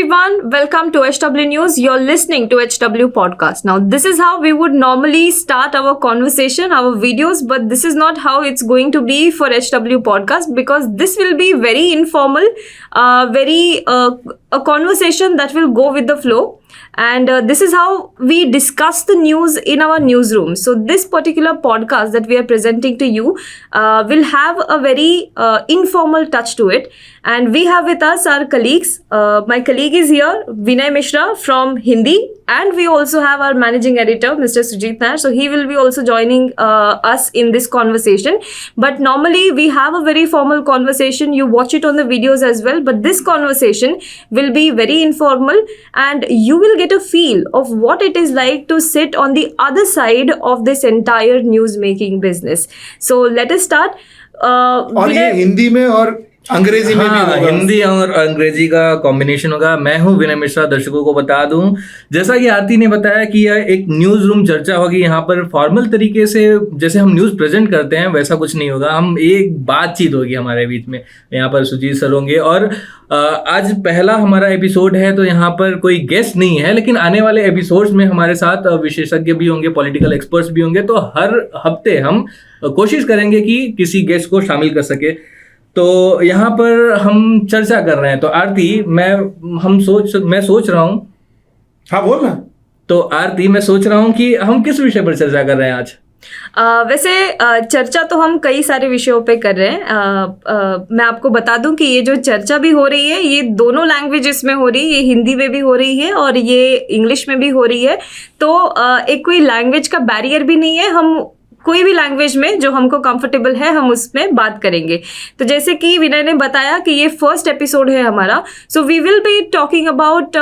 everyone, welcome to HW News. You're listening to HW Podcast. Now, this is how we would normally start our conversation, our videos, but this is not how it's going to be for HW Podcast because this will be very informal, a conversation that will go with the flow. And this is how we discuss the news in our newsroom. So this particular podcast that we are presenting to you will have a very informal touch to it. And we have with us our colleagues. My colleague is here, Vinay Mishra from Hindi. And we also have our managing editor, Mr. Sujit Nair. So he will be also joining us in this conversation. But normally we have a very formal conversation. You watch it on the videos as well. But this conversation will be very informal and you will get a feel of what it is like to sit on the other side of this entire news making business. So let us start. और ये हिंदी में और अंग्रेजी में भी होगा। हिंदी और अंग्रेजी का कॉम्बिनेशन होगा। मैं हूं विनय मिश्रा। दर्शकों को बता दूं, जैसा कि आरती ने बताया कि यह एक न्यूज़ रूम चर्चा होगी। यहाँ पर फॉर्मल तरीके से जैसे हम न्यूज़ प्रेजेंट करते हैं वैसा कुछ नहीं होगा। हम एक बातचीत होगी हमारे बीच में। यहाँ पर सुजीत सर होंगे और आज पहला हमारा एपिसोड है तो यहाँ पर कोई गेस्ट नहीं है, लेकिन आने वाले एपिसोड्स में हमारे साथ विशेषज्ञ भी होंगे, पॉलिटिकल एक्सपर्ट्स भी होंगे। तो हर हफ्ते हम कोशिश करेंगे कि किसी गेस्ट को शामिल कर सके। तो यहाँ पर हम चर्चा कर रहे हैं। तो आरती, मैं सोच रहा हूँ। हाँ बोल ना। तो आरती, मैं सोच रहा हूँ कि हम किस विषय पर चर्चा कर रहे हैं आज। वैसे चर्चा तो हम कई सारे विषयों पे कर रहे हैं। मैं आपको बता दूं कि ये जो चर्चा भी हो रही है ये दोनों लैंग्वेजेस में हो रही है। ये हिंदी में भी हो रही है और ये इंग्लिश में भी हो रही है। तो एक कोई लैंग्वेज का बैरियर भी नहीं है। हम कोई भी लैंग्वेज में जो हमको कंफर्टेबल है हम उसमें बात करेंगे। तो जैसे कि विनय ने बताया कि ये फर्स्ट एपिसोड है हमारा, so we will be talking about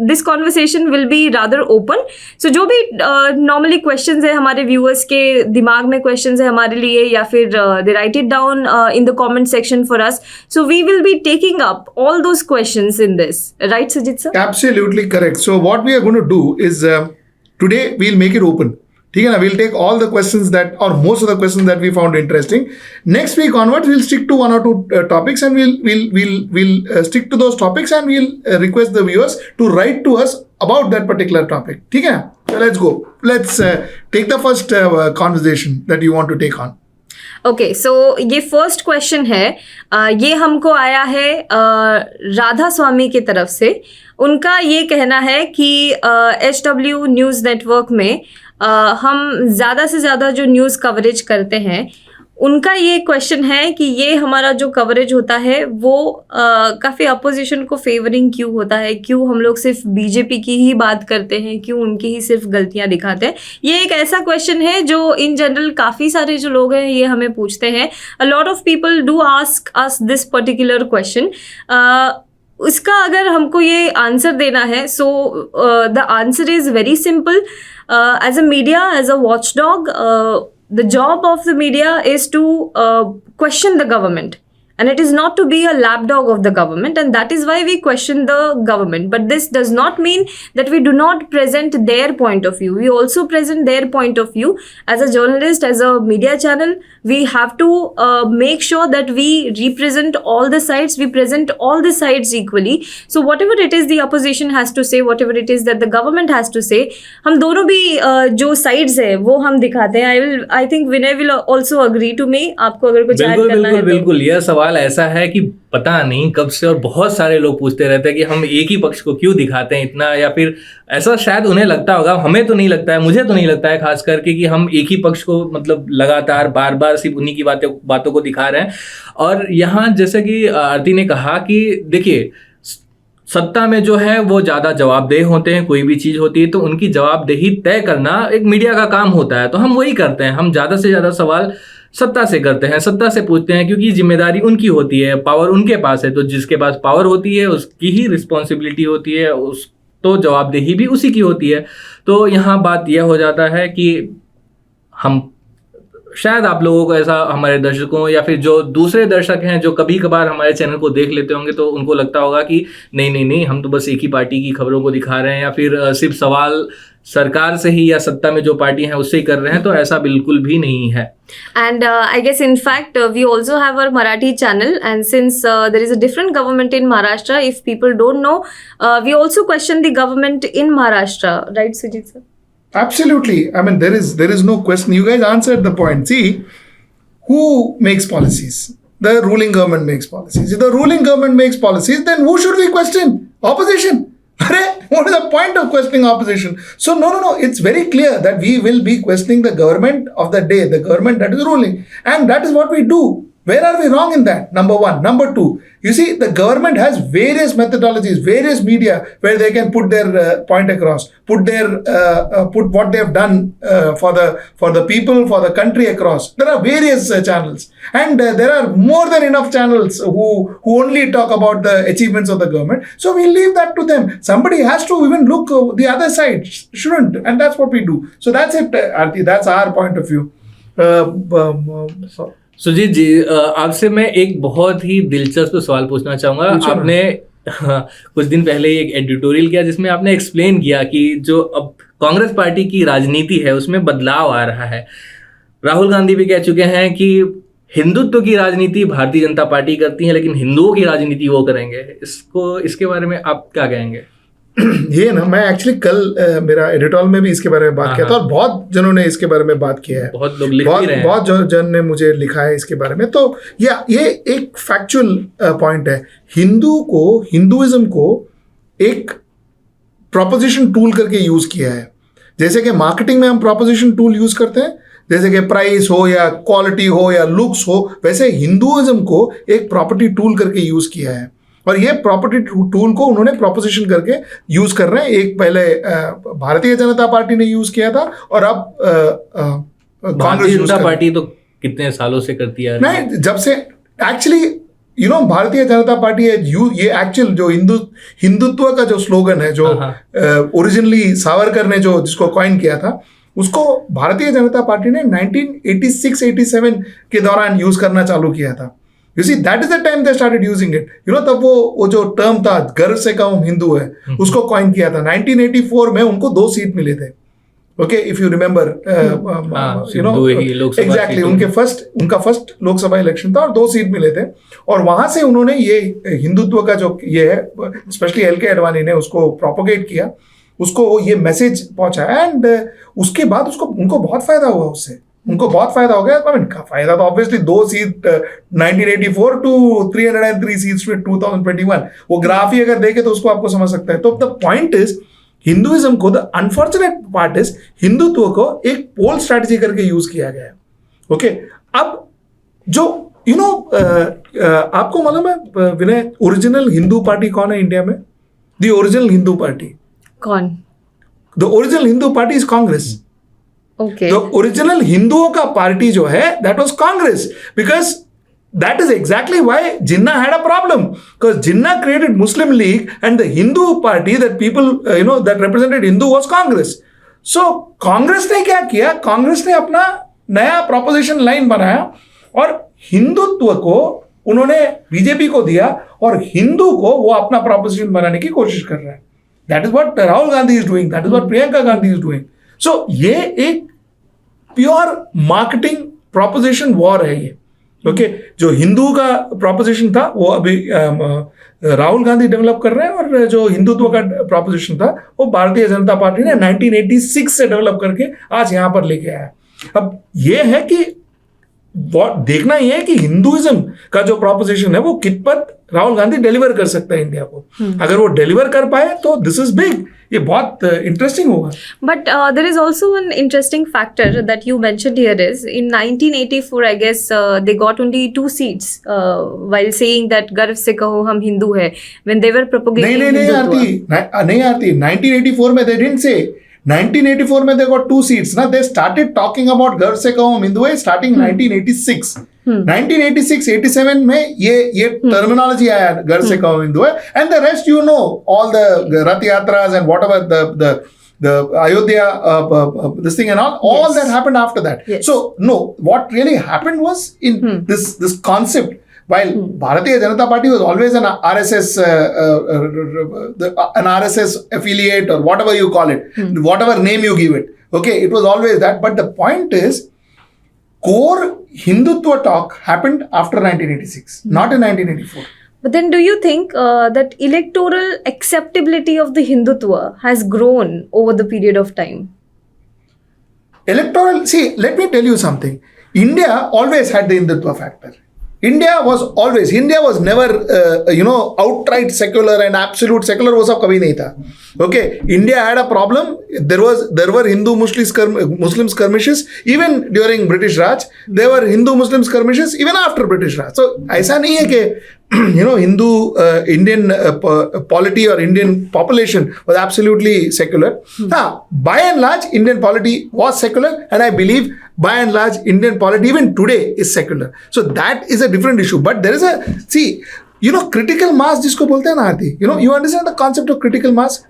this conversation will be rather open. So जो भी नॉर्मली क्वेश्चंस है हमारे व्यूअर्स के दिमाग में क्वेश्चंस है हमारे लिए, या फिर they write it down in the comment section for us, so we will be taking up all those questions in this, right Sujeet sir? Absolutely correct. So what we are going to do is today we'll make it open. ठीक है ना? We'll take all the questions that, or most of the questions that we found interesting. Next week onwards, we'll stick to one or two topics, and we'll stick to those topics, and we'll request the viewers to write to us about that particular topic. ठीक है? So let's go. Let's take the first conversation that you want to take on. Okay, so ये first question है, ये हमको आया है राधा स्वामी की तरफ से। उनका ये कहना है कि HW न्यूज़ नेटवर्क में हम ज़्यादा से ज़्यादा जो न्यूज़ कवरेज करते हैं, उनका ये क्वेश्चन है कि ये हमारा जो कवरेज होता है वो काफ़ी अपोजिशन को फेवरिंग क्यों होता है, क्यों हम लोग सिर्फ बीजेपी की ही बात करते हैं, क्यों उनकी ही सिर्फ गलतियां दिखाते हैं। ये एक ऐसा क्वेश्चन है जो इन जनरल काफ़ी सारे जो लोग हैं ये हमें पूछते हैं। A lot of people do ask us this particular question. उसका अगर हमको ये आंसर देना है, so the answer is very simple. As a media, as a watchdog, the job of the media is to question the government, and it is not to be a lapdog of the government, and that is why we question the government. But this does not mean that we do not present their point of view. We also present their point of view. As a journalist, as a media channel, we have to make sure that we represent all the sides, we present all the sides equally. So whatever it is the opposition has to say, whatever it is that the government has to say, हम दोनों भी जो sides है वो हम दिखाते हैं। I think Vinay will also agree to me. आपको अगर कुछ ऐड करना है तो। बिल्कुल, यह सवाल ऐसा है कि पता नहीं कब से, और बहुत सारे लोग पूछते रहते हैं कि हम एक ही पक्ष को क्यों दिखाते हैं इतना, या फिर ऐसा शायद उन्हें लगता होगा। हमें तो नहीं लगता है, मुझे तो नहीं लगता है खास करके कि हम एक ही पक्ष को मतलब लगातार बार बार सिर्फ उन्हीं की बातों को दिखा रहे हैं। और यहाँ जैसे कि आरती ने कहा कि देखिए, सत्ता में जो है वो ज़्यादा जवाबदेह होते हैं। कोई भी चीज़ होती है तो उनकी जवाबदेही तय करना एक मीडिया का काम होता है। तो हम वही करते हैं, हम ज़्यादा से ज़्यादा सवाल सत्ता से करते हैं, सत्ता से पूछते हैं, क्योंकि जिम्मेदारी उनकी होती है, पावर उनके पास है। तो जिसके पास पावर होती है उसकी ही रिस्पॉन्सिबिलिटी होती है, उस तो जवाबदेही भी उसी की होती है। तो यहाँ बात यह हो जाता है कि हम शायद आप लोगों को ऐसा, हमारे दर्शकों या फिर जो दूसरे दर्शक हैं जो कभी कभार हमारे चैनल को देख लेते होंगे, तो उनको लगता होगा कि नहीं, हम तो बस एक ही पार्टी की खबरों को दिखा रहे हैं या फिर सिर्फ सवाल सरकार से ही या सत्ता में जो पार्टी है उससे ही कर रहे हैं, तो ऐसा बिल्कुल भी नहीं है. And I guess in fact we also have our Marathi channel, and since there is a different government in Maharashtra, if people don't know, we also question the government in Maharashtra, right Sujit sir? Absolutely. I mean, there is no question. You guys answered the point. See, who makes policies? The ruling government makes policies. If the ruling government makes policies, then who should we question? Opposition. What is the point of questioning opposition? So no. It's very clear that we will be questioning the government of the day, the government that is ruling, and that is what we do. Where are we wrong in that? Number one. Number two, you see, the government has various methodologies, various media where they can put their point across, put what they have done for the people, for the country across. There are various channels, and there are more than enough channels who only talk about the achievements of the government. So we leave that to them. Somebody has to even look the other side, shouldn't? And that's what we do. So that's it, Aarti. That's our point of view. Sujit जी, आपसे मैं एक बहुत ही दिलचस्प सवाल पूछना चाहूँगा. आपने कुछ दिन पहले एक एडिटोरियल किया जिसमें आपने एक्सप्लेन किया कि जो अब कांग्रेस पार्टी की राजनीति है उसमें बदलाव आ रहा है. राहुल गांधी भी कह चुके हैं कि हिंदुत्व की राजनीति भारतीय जनता पार्टी करती है, लेकिन हिंदुओं की राजनीति वो करेंगे. इसके बारे में आप क्या कहेंगे? ये ना, मैं एक्चुअली कल मेरा एडिटोरियल में भी इसके बारे में बात किया था, और बहुत जनों ने इसके बारे में बात किया है. बहुत लोग लिख भी रहे हैं. बहुत जन ने मुझे लिखा है इसके बारे में. तो ये एक फैक्चुअल पॉइंट है. हिंदुइज्म को एक प्रोपोजिशन टूल करके यूज किया है. जैसे कि मार्केटिंग में हम प्रोपोजिशन टूल यूज करते हैं, जैसे कि प्राइस हो या क्वालिटी हो या लुक्स हो, वैसे हिंदुइज्म को एक प्रॉपर्टी टूल करके यूज किया है. और ये प्रॉपर्टी टूल को उन्होंने प्रोपोजिशन करके यूज कर रहे हैं. एक पहले भारतीय जनता पार्टी ने यूज किया था, और अब कांग्रेस जनता पार्टी तो कितने सालों से करती है. नहीं, जब से एक्चुअली भारतीय जनता पार्टी है, ये एक्चुअल जो हिंदुत्व का जो स्लोगन है, जो ओरिजिनली सावरकर ने जो जिसको कॉइन किया था, उसको भारतीय जनता पार्टी ने 1986-87 के दौरान यूज करना चालू किया था. You see, that is the time they started using it. तब वो जो टर्म था, गर्व से कम हिंदू है, उसको कॉइन किया था. 1984 में उनको 2 सीट मिले थे. Okay, if you remember, exactly, उनका फर्स्ट लोकसभा इलेक्शन था और 2 सीट मिले थे. और वहां से उन्होंने ये हिंदुत्व का जो ये है, स्पेशली एल.के. अडवाणी ने उसको प्रोपोगेट किया, उसको ये मैसेज पहुंचाया, एंड उसके बाद उनको बहुत फायदा हुआ उससे. उनको बहुत फायदा हो गया. फायदा तो ऑब्वियसली 2 सीट 1984 टू 303 सीट्स में 2021. वो ग्राफ ही अगर देखे तो उसको आपको समझ सकता है. तो द पॉइंट इज, हिंदुइज्म को, the unfortunate part is, Hindutva को एक पोल स्ट्रैटेजी करके यूज किया गया है. ओके, अब जो आपको मालूम है विनय, ओरिजिनल हिंदू पार्टी कौन है इंडिया में? द ओरिजिनल हिंदू पार्टी कौन? The original Hindu party is Congress. Okay. तो ओरिजिनल हिंदुओं का पार्टी जो है, that was Congress, because that is exactly why Jinnah had a problem, because Jinnah created Muslim League and the Hindu party that people that represented Hindu was Congress. सो कांग्रेस ने क्या किया? कांग्रेस ने अपना नया प्रोपोजिशन लाइन बनाया और हिंदुत्व को उन्होंने बीजेपी को दिया, और हिंदू को वो अपना प्रोपोजिशन बनाने की कोशिश कर रहा है. That is what Rahul Gandhi is doing, that is what Priyanka Gandhi is doing. So ये एक प्योर मार्केटिंग प्रोपोजिशन वॉर है ये. ओके, जो हिंदू का प्रोपोजिशन था वो अभी राहुल गांधी डेवलप कर रहे हैं, और जो हिंदुत्व का प्रोपोजिशन था वो भारतीय जनता पार्टी ने 1986 से डेवलप करके आज यहां पर लेके आया. अब ये है कि देखना ही है कि हिंदुइज्म का जो प्रोपोजिशन है वो कितपत राहुल गांधी डिलीवर कर सकता है इंडिया को. अगर वो डिलीवर कर पाए तो दिस इज बिग. ये बहुत इंटरेस्टिंग होगा. But there is also one interesting factor that you mentioned here is in 1984, I guess they got only 2 seats while saying that गर्व से कहो हम हिंदू है, when they were propagating नहीं आती 1984 में they didn't say. 1984 में they got 2 seats ना. They started talking about गर्व से कहो हम हिंदू है starting 1986. 1986-87 में ये टर्मिनोलॉजी आया, गर्व से कहो हिंदू है, and the rest all the Rath यात्रास and whatever the the Ayodhya, this thing and all Yes. that happened after that. Yes. So no, what really happened was in this concept. While Bharatiya Janata Party was always an RSS, an RSS affiliate or whatever you call it, whatever name you give it. Okay, it was always that. But the point is, core Hindutva talk happened after 1986, not in 1984. But then do you think that electoral acceptability of the Hindutva has grown over the period of time? Electoral, see, let me tell you something. India always had the Hindutva factor. India was never, outright secular and absolute secular. वो सब कभी नहीं था. Okay, India had a problem. There were Hindu-Muslim skirmishes even during British Raj. There were Hindu-Muslim skirmishes even after British Raj. So ऐसा नहीं है कि Hindu Indian polity or Indian population was absolutely secular. By and large, Indian polity was secular, and I believe by and large Indian polity even today is secular. So that is a different issue. But there is critical mass जिसको बोलते हैं ना आरती. You understand the concept of critical mass?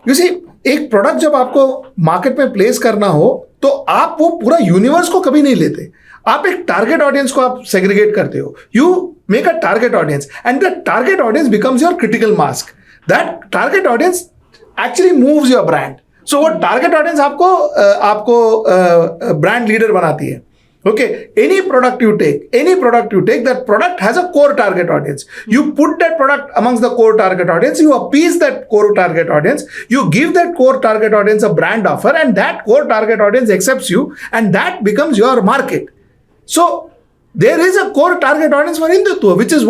You see, एक product जब आपको market में place करना हो तो आप वो पूरा यूनिवर्स को कभी नहीं लेते. आप एक टारगेट ऑडियंस को आप सेग्रीगेट करते हो. You make a target audience and the target audience becomes your critical mass. That target audience actually moves your brand. So वो टारगेट ऑडियंस आपको ब्रांड लीडर बनाती है. Okay, any product you take, that product has a core target audience. You put that product amongst the core target audience, you appease that core target audience, you give that core target audience a brand offer, and that core target audience accepts you, and that becomes your market. So there is a core target audience for Hindutva, which is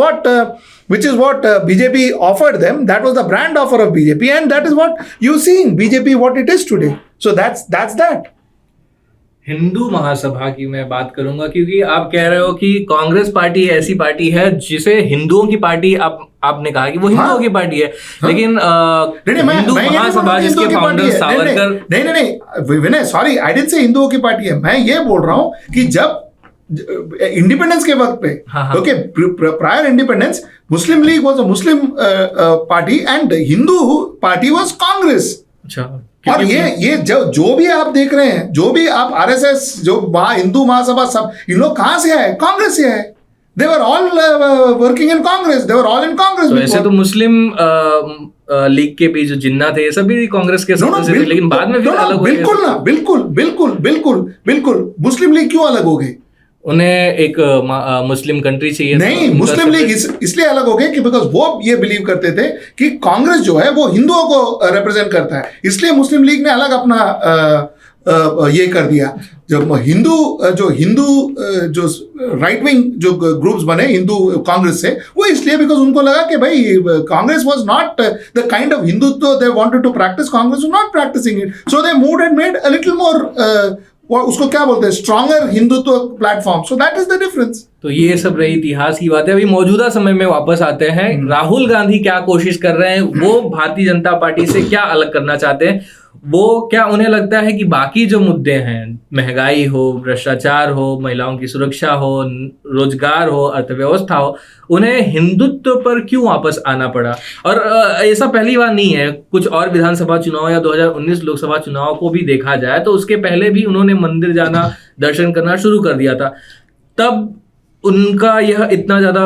what BJP offered them. That was the brand offer of BJP, and that is what you see in BJP what it is today. So that's that. Hindu Mahasabha की मैं बात करूंगा, क्योंकि आप कह रहे हो कि कांग्रेस पार्टी ऐसी पार्टी है जिसे हिंदुओं की पार्टी आपने कहा कि वो हिंदुओं की पार्टी है, लेकिन हिंदू महासभा जिसके फाउंडर सावरकर नहीं विनय, सॉरी, आई डिडंट से हिंदुओं की पार्टी है. मैं ये बोल रहा हूं कि जब इंडिपेंडेंस के वक्त पे, okay, prior independence, Muslim league was a Muslim party and Hindu party was Congress. अच्छा, और ये जो भी आप देख रहे हैं, जो भी आप आरएसएस, जो हिंदू महासभा, सब इन लोग कहां से आए? कांग्रेस से आए. They were all working in Congress. They were all in Congress. तो ऐसे तो मुस्लिम लीग के भी जो जिन्ना थे ये सभी कांग्रेस के सदस्य थे, लेकिन बाद में फिर अलग हो गए. बिल्कुल ना, बिल्कुल. मुस्लिम लीग क्यों अलग हो गई? उन्हें एक मुस्लिम कंट्री चाहिए. नहीं, मुस्लिम लीग इसलिए अलग हो गए कि बिकॉज वो ये बिलीव करते थे कि कांग्रेस जो है वो हिंदुओं को रिप्रेजेंट करता है, इसलिए मुस्लिम लीग ने अलग अपना ये कर दिया. जब हिंदू जो राइट विंग जो ग्रुप्स बने हिंदू कांग्रेस से, वो इसलिए बिकॉज उनको लगा कि भाई Congress was not the kind of Hindutva they wanted to practice. Congress was not practicing it, so they moved and made a little more, उसको क्या बोलते हैं, stronger Hindutva platform. So that is the difference. तो ये सब रही इतिहास की बात है. अभी मौजूदा समय में वापस आते हैं. राहुल गांधी क्या कोशिश कर रहे हैं? वो भारतीय जनता पार्टी से क्या अलग करना चाहते हैं? वो क्या उन्हें लगता है कि बाकी जो मुद्दे हैं, महंगाई हो, भ्रष्टाचार हो, महिलाओं की सुरक्षा हो, रोजगार हो, अर्थव्यवस्था हो, उन्हें हिंदुत्व पर क्यों वापस आना पड़ा? और ऐसा पहली बार नहीं है. कुछ और विधानसभा चुनाव या 2019 लोकसभा चुनाव को भी देखा जाए तो उसके पहले भी उन्होंने मंदिर जाना, दर्शन करना शुरू कर दिया था. तब उनका यह इतना ज्यादा,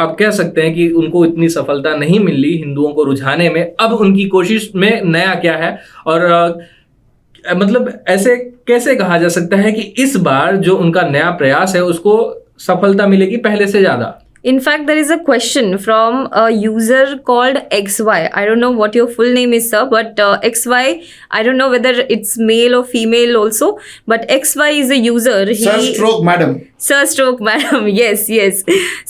आप कह सकते हैं कि उनको इतनी सफलता नहीं मिली हिंदुओं को रुझाने में. अब उनकी कोशिश में नया क्या है? और मतलब ऐसे कैसे कहा जा सकता है कि इस बार जो उनका नया प्रयास है उसको सफलता मिलेगी पहले से ज्यादा? In fact, there is a question from a user called XY. I don't know what your full name is, sir, but XY, I don't know whether it's male or female also, but XY is a user. Sir stroke madam. Sir stroke madam, yes.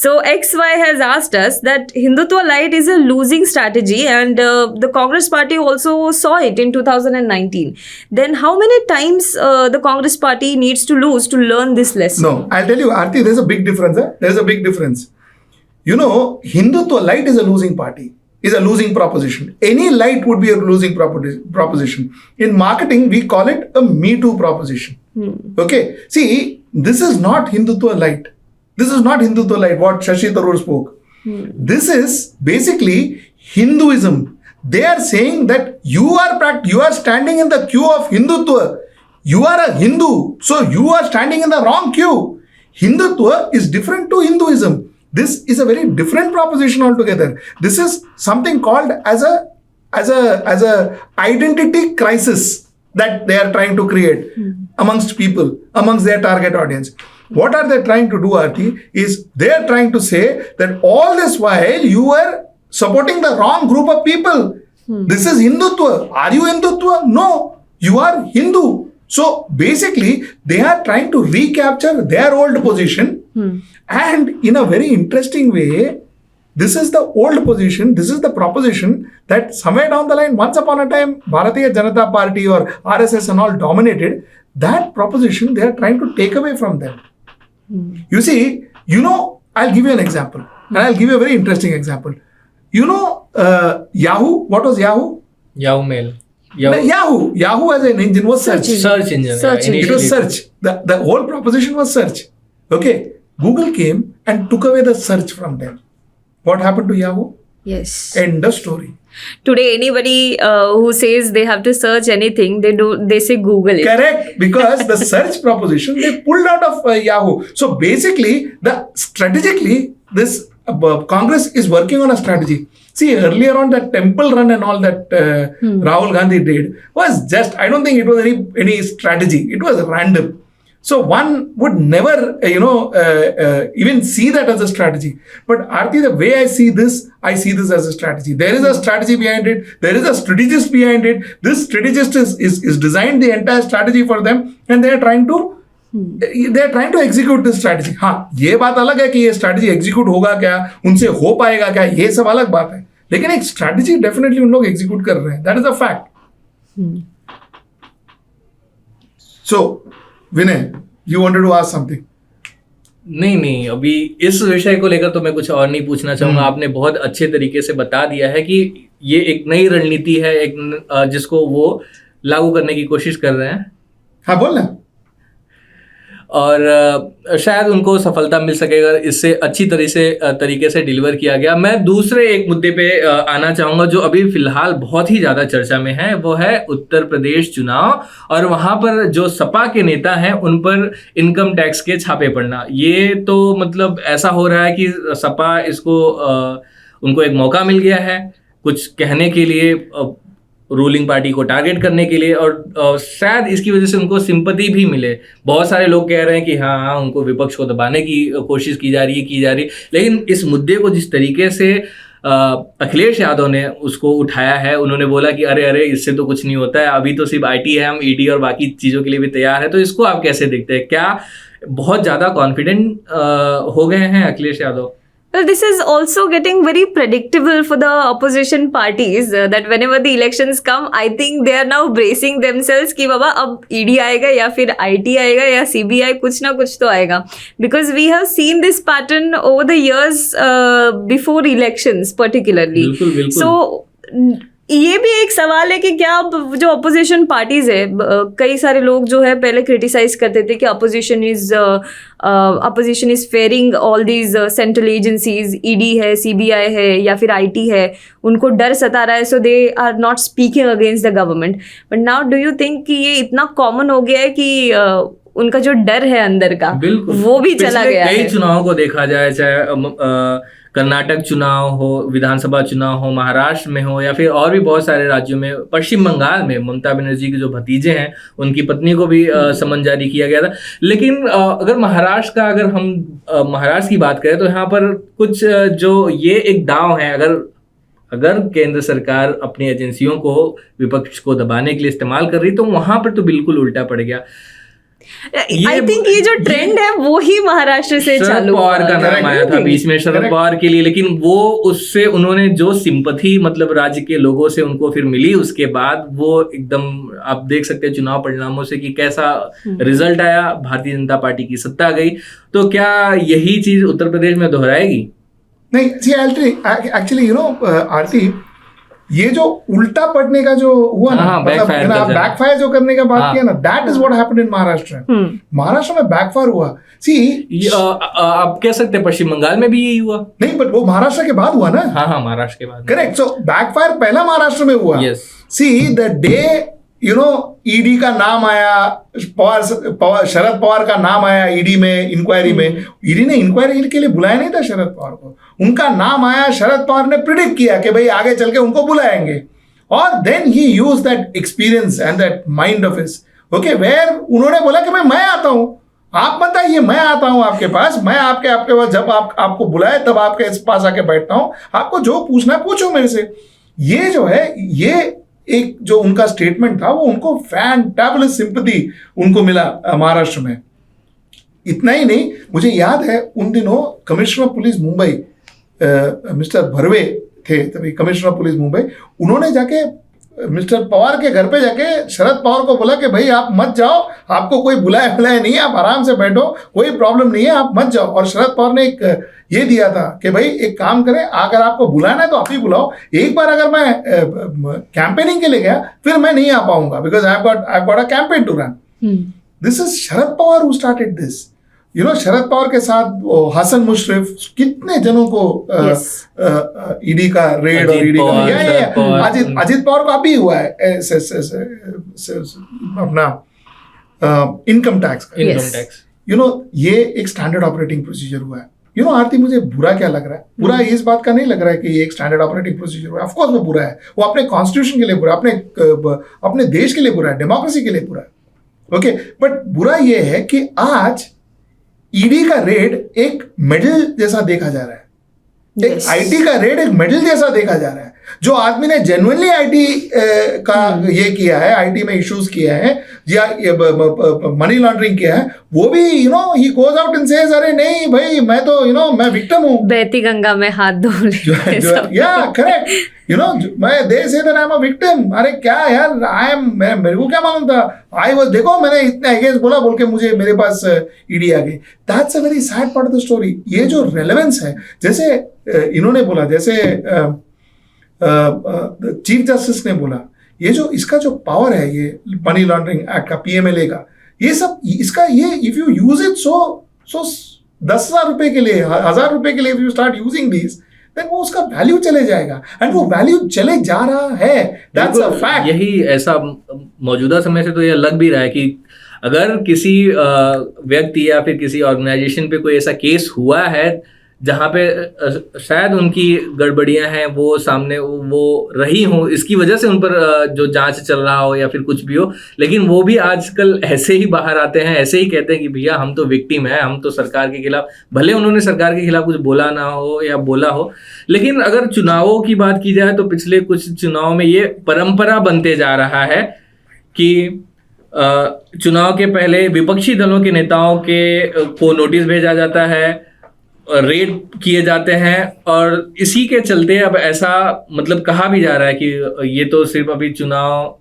So XY has asked us that Hindutva Light is a losing strategy, and the Congress party also saw it in 2019. Then how many times the Congress party needs to lose to learn this lesson? No, I'll tell you, Aarti, there's a big difference. There's a big difference. You know, Hindutva Light is a losing party, is a losing proposition. Any light would be a losing proposition. In marketing, we call it a Me Too proposition. Okay, see, this is not Hindutva Light. This is not Hindutva Light, what Shashi Tharoor spoke. This is basically Hinduism. they are saying that you are standing in the queue of Hindutva. You are a Hindu, so you are standing in the wrong queue. Hindutva is different to Hinduism. This is a very different proposition altogether. This is something called as a identity crisis that they are trying to create amongst people, amongst their target audience. What are they trying to do, Aarti, is they are trying to say that all this while you were supporting the wrong group of people. This is Hindutva. Are you Hindutva? No, you are Hindu. So basically, they are trying to recapture their old position. And in a very interesting way, this is the old position, this is the proposition that somewhere down the line, once upon a time, Bharatiya Janata Party or RSS and all dominated. That proposition, they are trying to take away from them. You see, I'll give you an example. And I'll give you a very interesting example. Yahoo, what was Yahoo? Yahoo Mail. Yahoo as an engine was search. Search engine. Search engine. It was search. The whole proposition was search. Okay. Google came and took away the search from them. What happened to Yahoo? Yes. End of story. Today, anybody who says they have to search anything, they say Google it. Correct. Because the search proposition, they pulled out of Yahoo. So basically, strategically, this Congress is working on a strategy. See, earlier on that temple run and all that Rahul Gandhi did was just, I don't think it was any strategy. It was random. So one would never, even see that as a strategy. But Aarti, the way I see this as a strategy. There is a strategy behind it. There is a strategist behind it. This strategist is designed the entire strategy for them, and they are trying to execute this strategy. हाँ, ये बात अलग है कि ये strategy execute होगा क्या, उनसे हो पाएगा क्या, ये सब अलग बात है. लेकिन एक strategy definitely उन लोग execute कर रहे हैं. That is a fact. So, Vinay, you wanted to ask something? नहीं, अभी इस विषय को लेकर तो मैं कुछ और नहीं पूछना चाहूंगा. आपने बहुत अच्छे तरीके से बता दिया है कि ये एक नई रणनीति है, जिसको वो लागू करने की कोशिश कर रहे हैं. हाँ, बोल ना. और शायद उनको सफलता मिल सकेगा, इससे अच्छी तरीके से डिलीवर किया गया. मैं दूसरे एक मुद्दे पे आना चाहूँगा जो अभी फिलहाल बहुत ही ज़्यादा चर्चा में है. वो है उत्तर प्रदेश चुनाव, और वहाँ पर जो सपा के नेता हैं उन पर इनकम टैक्स के छापे पड़ना. ये तो मतलब ऐसा हो रहा है कि सपा उनको एक मौका मिल गया है कुछ कहने के लिए, रूलिंग पार्टी को टारगेट करने के लिए, और शायद इसकी वजह से उनको सिंपैथी भी मिले. बहुत सारे लोग कह रहे हैं कि हाँ, उनको विपक्ष को दबाने की कोशिश की जा रही है. लेकिन इस मुद्दे को जिस तरीके से अखिलेश यादव ने उसको उठाया है, उन्होंने बोला कि अरे इससे तो कुछ नहीं होता है, अभी तो सिर्फ IT है, हम ED और बाकी चीज़ों के लिए भी तैयार है. तो इसको आप कैसे देखते हैं? क्या बहुत ज़्यादा कॉन्फिडेंट हो गए हैं Akhilesh Yadav? Well, this is also getting very predictable for the opposition parties that whenever the elections come, I think they are now bracing themselves कि बाबा अब ED आएगा या फिर IT आएगा या CBI, कुछ ना कुछ तो आएगा. Because we have seen this pattern over the years before elections particularly. बिल्कुल. So ये भी एक सवाल है कि क्या अब जो अपोजिशन पार्टीज है, कई सारे लोग जो है पहले क्रिटिसाइज करते थे कि opposition is fearing all these central agencies, ED है, CBI है या फिर IT है, उनको डर सता रहा है, so they are not speaking against the government. But now do you think कि ये इतना कॉमन हो गया है कि उनका जो डर है अंदर का वो भी चला गया है? कई चुनावों को देखा जाए, चाहे कर्नाटक चुनाव हो, विधानसभा चुनाव हो, महाराष्ट्र में हो, या फिर और भी बहुत सारे राज्यों में, पश्चिम बंगाल में ममता बनर्जी के जो भतीजे हैं उनकी पत्नी को भी समन जारी किया गया था. लेकिन अगर महाराष्ट्र की बात करें तो यहाँ पर कुछ जो ये एक दांव है, अगर केंद्र सरकार अपनी एजेंसियों को विपक्ष को दबाने के लिए इस्तेमाल कर रही तो वहां पर तो बिल्कुल उल्टा पड़ गया. आई थिंक ये जो ट्रेंड है वो ही महाराष्ट्र से चालू हुआ. शरद पवार का नाम आया था बीच में, शरद पवार के लिए, लेकिन वो उससे उन्होंने जो सिंपैथी मतलब राज्य के लोगों से उनको फिर मिली, उसके बाद वो एकदम आप देख सकते हैं चुनाव परिणामों से कि कैसा रिजल्ट आया, भारतीय जनता पार्टी की सत्ता गई. तो क्या यही चीज उत्तर प्रदेश में दोहराएगी? नहीं, see, actually, Aarti, ये जो उल्टा पड़ने का जो हुआ ना, हाँ, मतलब backfire कर जाना। बैकफायर जो करने का बात हाँ। किया ना, that is what happened in Maharashtra. Maharashtra में बैकफायर हुआ। सी आप कह सकते हैं पश्चिम बंगाल में भी यही हुआ। नहीं, बट वो महाराष्ट्र के बाद हुआ ना। हाँ, महाराष्ट्र के बाद। करेक्ट। सो बैकफायर पहला महाराष्ट्र में हुआ। Yes. See the day ED का नाम आया, शरद पवार का नाम आया ईडी में, इंक्वायरी में। ईडी ने इंक्वायरी के लिए बुलाया नहीं था शरद पवार को, उनका नाम आया। शरद पवार ने प्रिडिक्ट किया कि भाई आगे चल के उनको बुलाएंगे, और then he use that experience and that mind of his, okay, where उन्होंने बोला कि भाई मैं आता हूं, आप बताइए, मैं आता हूं आपके पास, मैं आपके पास जब आपको बुलाए तब आपके पास आके बैठता हूं, आपको जो पूछना है पूछो मेरे से। ये जो है, ये एक जो उनका स्टेटमेंट था, वो उनको फैंटाबुलस सिंपैथी उनको मिला महाराष्ट्र में। इतना ही नहीं, मुझे याद है उन दिनों commissioner of police Mumbai mister Bharve थे, तभी कमिश्नर ऑफ पुलिस मुंबई, उन्होंने जाके मिस्टर पवार के घर पे जाके शरद पवार को बोला कि भाई आप मत जाओ, आपको कोई बुलाए नहीं है, आप आराम से बैठो, कोई प्रॉब्लम नहीं है, आप मत जाओ। और शरद पवार ने एक ये दिया था कि भाई एक काम करें, अगर आपको बुलाना है तो आप ही बुलाओ, एक बार अगर मैं कैंपेनिंग के लिए गया फिर मैं नहीं आ पाऊंगा, because I have got a campaign to run. This is Sharad Pawar who started this. Sharad Pawar के साथ हसन मुशर्रफ, कितने जनों को ईडी का रेड और ईडी का, अजित पवार को अभी हुआ है अपना इनकम टैक्स। ये एक स्टैंडर्ड ऑपरेटिंग प्रोसीजर हुआ है। आरती, मुझे बुरा क्या लग रहा है? बुरा इस बात का नहीं लग रहा है कि ये एक स्टैंडर्ड ऑपरेटिंग प्रोसीजर हुआ है। ऑफ कोर्स वो बुरा है, वो अपने कॉन्स्टिट्यूशन के लिए बुरा है, अपने देश के लिए बुरा है, डेमोक्रेसी के लिए बुरा है, ओके। बट बुरा ये है कि आज ईडी का रेड एक मेडल जैसा देखा जा रहा है, एक आईटी का रेड एक मेडल जैसा देखा जा रहा है। जो आदमी ने जेन्युइनली आईटी का ये किया है, आईटी में इश्यूज किया है या मनी लॉन्ड्रिंग किया है, वो भी he goes out and says अरे नहीं भाई मैं तो मैं विक्टिम हूँ, बहती गंगा में हाथ धो ले, या करेक्ट, मैं they say that I am a victim. अरे क्या यार, मेरे को क्या मालूम था, देखो मैंने इतने अगेंस्ट बोला बोल के मुझे मेरे पास ईडी आ गई। That's a very sad part of the story. ये जो रेलेवेंस है, जैसे इन्होंने बोला, जैसे चीफ जस्टिस ने बोला, ये जो इसका जो पावर है, ये मनी लॉन्ड्रिंग एक्ट का, पीएमएलए का, ये सब इसका ये if you use it so 10,000 रुपए के लिए, 1,000 रुपए के लिए if you start using this, then वो उसका वैल्यू चले जाएगा, एंड वो वैल्यू चले जा रहा है। That's a fact. यही ऐसा मौजूदा समय से तो ये लग भी रहा है कि अगर किसी व्यक्ति या फिर किसी ऑर्गेनाइजेशन पे कोई ऐसा केस हुआ है जहाँ पे शायद उनकी गड़बड़ियां हैं वो सामने वो रही हो, इसकी वजह से उन पर जो जांच चल रहा हो या फिर कुछ भी हो, लेकिन वो भी आजकल ऐसे ही बाहर आते हैं, ऐसे ही कहते हैं कि भैया हम तो विक्टिम है, हम तो सरकार के खिलाफ, भले उन्होंने सरकार के खिलाफ कुछ बोला ना हो या बोला हो। लेकिन अगर चुनावों की बात की जाए तो पिछले कुछ चुनाव में ये परंपरा बनते जा रहा है कि चुनाव के पहले विपक्षी दलों के नेताओं को नोटिस भेजा जाता है, रेड किए जाते हैं, और इसी के चलते अब ऐसा मतलब कहा भी जा रहा है कि ये तो सिर्फ अभी चुनाव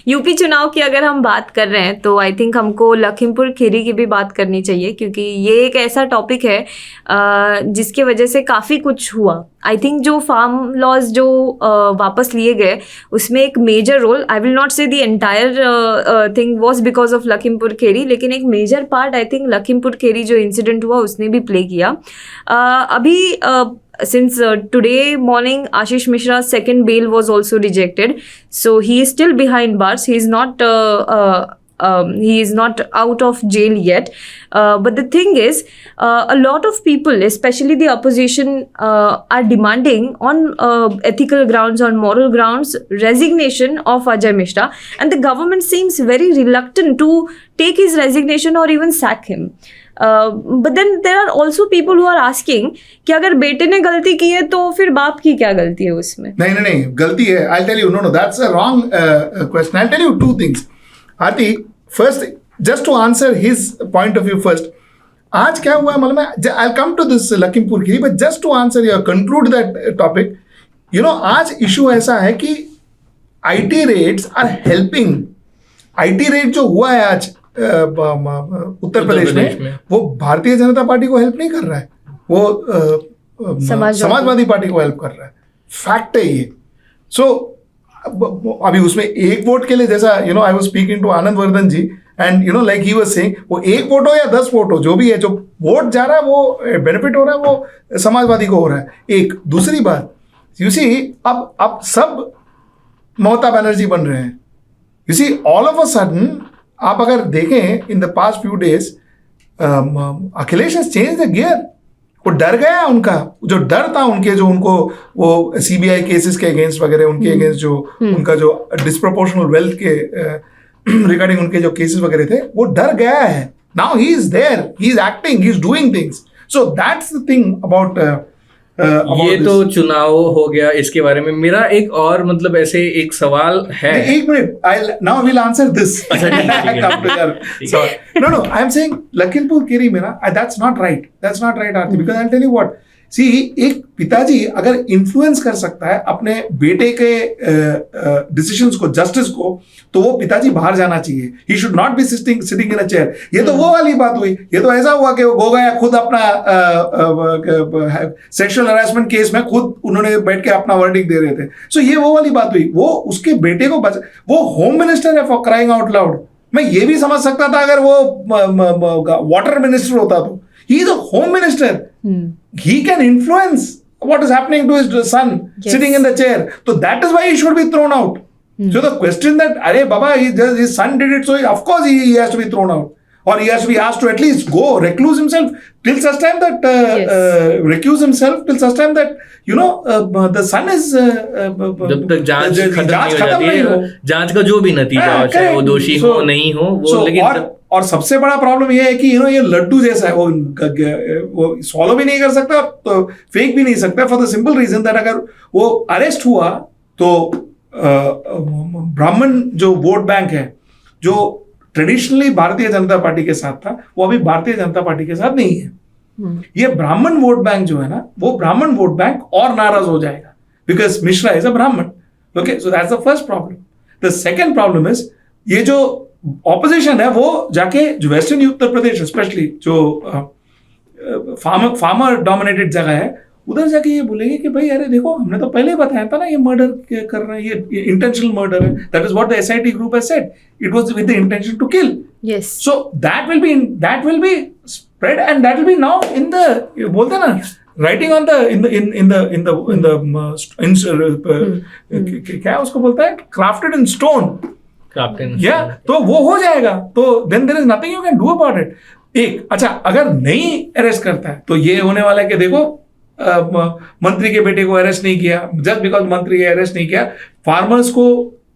यूपी चुनाव की अगर हम बात कर रहे हैं तो आई थिंक हमको लखीमपुर खीरी की भी बात करनी चाहिए, क्योंकि ये एक ऐसा टॉपिक है जिसके वजह से काफ़ी कुछ हुआ। आई थिंक जो फार्म लॉज जो वापस लिए गए उसमें एक major role, I will not say the entire thing was because of Lakhimpur Kheri, लेकिन एक major part I think Lakhimpur Kheri जो इंसिडेंट हुआ उसने भी प्ले किया। अभी since today morning Ashish Mishra's second bail was also rejected, so he is still behind bars. He is not out of jail yet, but the thing is a lot of people, especially the opposition, are demanding on ethical grounds, on moral grounds, resignation of Ajay Mishra, and the government seems very reluctant to take his resignation or even sack him. But then there are also people who are asking कि अगर बेटे ने गलती की है तो फिर बाप की क्या गलती है उसमें? नहीं गलती है। I'll tell you, no, that's a wrong question. I'll tell you two things. Aarti, first, just to answer his point of view first, आज क्या हुआ मालूम है? I'll come to this Lakhimpur Kheri, but just to answer or conclude that topic, आज issue ऐसा है कि IT raids are helping. IT raid जो हुआ है आज उत्तर प्रदेश में, वो भारतीय जनता पार्टी को हेल्प नहीं कर रहा है, वो समाजवादी पार्टी को हेल्प कर रहा है। फैक्ट है ये। सो अभी उसमें एक वोट के लिए, जैसा I was speaking to Anand Vardhan ji, and like he was saying, वो एक वोट हो या 10 वोट हो, जो भी है, जो वोट जा रहा है वो बेनिफिट हो रहा है, वो समाजवादी को हो रहा है। एक दूसरी बात, यू सी, अब सब ममता बनर्जी बन रहे हैं। You see, all of a sudden आप अगर देखें in the past few days, Akhilesh has change the gear. वो डर गया, उनका जो डर था, उनके जो उनको वो सीबीआई केसेस के अगेंस्ट वगैरह, उनके अगेंस्ट जो उनका जो डिस्प्रोपोर्शनल वेल्थ के रिगार्डिंग उनके जो केसेस वगैरह थे, वो डर गया है। Now he is there, he is acting, he is doing things. So that's the thing about ये तो चुनाव हो गया। इसके बारे में मेरा एक और मतलब ऐसे एक सवाल है। एक minute, now we'll answer this. अच्छा, ठीक है। No, I am saying Lakhimpur Kheri में ना, that's not right. That's not right, Aarti, because I'll tell you what. See, एक पिताजी अगर इन्फ्लुएंस कर सकता है अपने बेटे के डिसीजंस को, जस्टिस को, तो वो पिताजी बाहर जाना चाहिए। He should not be sitting in a chair. ये तो वो वाली बात हुई। ये तो ऐसा हुआ कि वो गोगोई खुद अपना सेक्सुअल हरासमेंट केस में खुद उन्होंने बैठ के अपना वर्डिक्ट दे रहे थे। सो ये वो वाली बात हुई। वो उसके बेटे को वो होम मिनिस्टर है, फॉर क्राइंग आउट लाउड। मैं ये भी समझ सकता था अगर वो वाटर मिनिस्टर होता तो। He is a home minister. He can influence what is happening to his son sitting in the chair. So that is why he should be thrown out. So the question that, Arey Baba, his son did it, so of course he has to be thrown out. Or he has to be asked to at least go recluse himself till such time that recuse himself till such time that the son is जब तक जांच खत्म नहीं हो जाती है, जांच का जो भी नतीजा हो, चाहे वो दोषी हो नहीं हो, वो लेकिन और सबसे बड़ा प्रॉब्लम ये है कि ये लड्डू जैसा है, वो सॉलो भी नहीं कर सकता तो फेंक भी नहीं सकता, for the simple reason that अगर वो अरेस्ट हुआ तो ब्राह्मण जो वोट बैंक है, जो ट्रेडिशनली भारतीय जनता पार्टी के साथ था, वो अभी भारतीय जनता पार्टी के साथ नहीं है। ये ब्राह्मण वोट बैंक जो है ना, वो ब्राह्मण वोट बैंक और नाराज हो जाएगा, बिकॉज मिश्रा इज अ ब्राह्मण। Okay, so that's the first problem. The second problem is, ये जो ऑपोजिशन है वो जाके जो वेस्टर्न उत्तर प्रदेश स्पेशली जो फार्मर डोमिनेटेड जगह है, उधर जाके ये बोलेंगे कि भाई अरे देखो, हमने तो पहले ही बताया था ना ये मर्डर कर रहे हैं, ये इंटेंशनल मर्डर है। That is what the SIT group has said, it was with the intention to kill. Yes, so that will be spread and that will be now in the, बोलते ना, writing on the क्या उसको बोलता है, crafted in stone. तो वो हो जाएगा, तो then there is nothing you can do about it. एक अच्छा, अगर नहीं अरेस्ट करता है तो ये होने वाला है कि देखो मंत्री के बेटे को अरेस्ट नहीं किया, जस्ट बिकॉज मंत्री के अरेस्ट नहीं किया, फार्मर्स को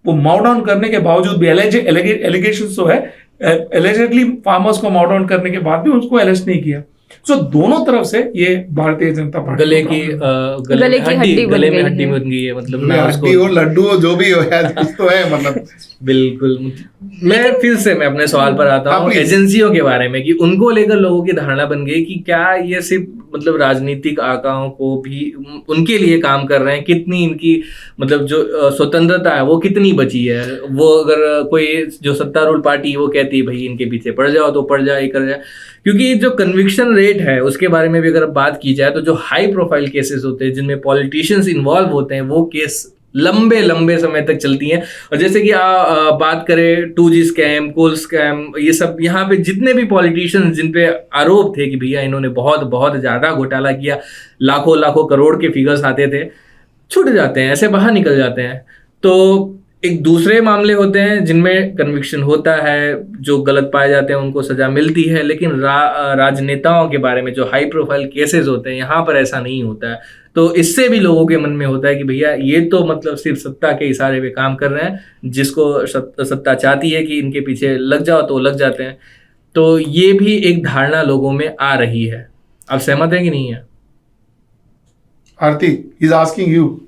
वो माउ डाउन करने के बावजूद भी, एलिगेशन तो है, एलिजेडली फार्मर्स को माउ डाउन करने के बाद भी उसको अरेस्ट नहीं किया। सो दोनों तरफ से ये भारतीय जनता पार्टी गले में हड्डी बन गई है, मतलब हड्डी हो, लड्डू हो, जो भी हो यार, कुछ तो है मतलब। बिल्कुल। मैं फिर से मैं अपने सवाल पर आता हूँ, एजेंसियों के बारे में, कि उनको लेकर लोगों की धारणा बन गई कि क्या ये सिर्फ मतलब राजनीतिक आकाओं को भी उनके लिए काम कर रहे हैं, कितनी इनकी मतलब जो स्वतंत्रता है वो कितनी बची है। वो अगर कोई जो सत्तारूढ़ पार्टी वो कहती है भाई इनके पीछे पड़ जाओ तो पड़ जाए, कर जाए, क्योंकि जो कन्विक्शन रेट है उसके बारे में भी अगर बात की जाए तो जो हाई प्रोफाइल केसेस होते हैं जिनमें पॉलिटिशियंस इन्वॉल्व होते हैं, वो केस लंबे समय तक चलती हैं। और जैसे कि बात करें 2G स्कैम, कोल स्कैम, ये सब यहाँ पे जितने भी पॉलिटिशियंस जिन पे आरोप थे कि भैया इन्होंने बहुत ज़्यादा घोटाला किया, लाखों करोड़ के फिगर्स आते थे, छूट जाते हैं, ऐसे बाहर निकल जाते हैं। तो एक दूसरे मामले होते हैं जिनमें कन्विक्शन होता है, जो गलत पाए जाते हैं उनको सजा मिलती है, लेकिन राजनेताओं के बारे में जो हाई प्रोफाइल केसेस होते हैं यहाँ पर ऐसा नहीं होता है। तो इससे भी लोगों के मन में होता है कि भैया ये तो मतलब सिर्फ सत्ता के इशारे पे काम कर रहे हैं, जिसको सत्ता चाहती है कि इनके पीछे लग जाओ तो लग जाते हैं। तो ये भी एक धारणा लोगों में आ रही है। आप सहमत हैं कि नहीं है? आरती इज आस्किंग यू।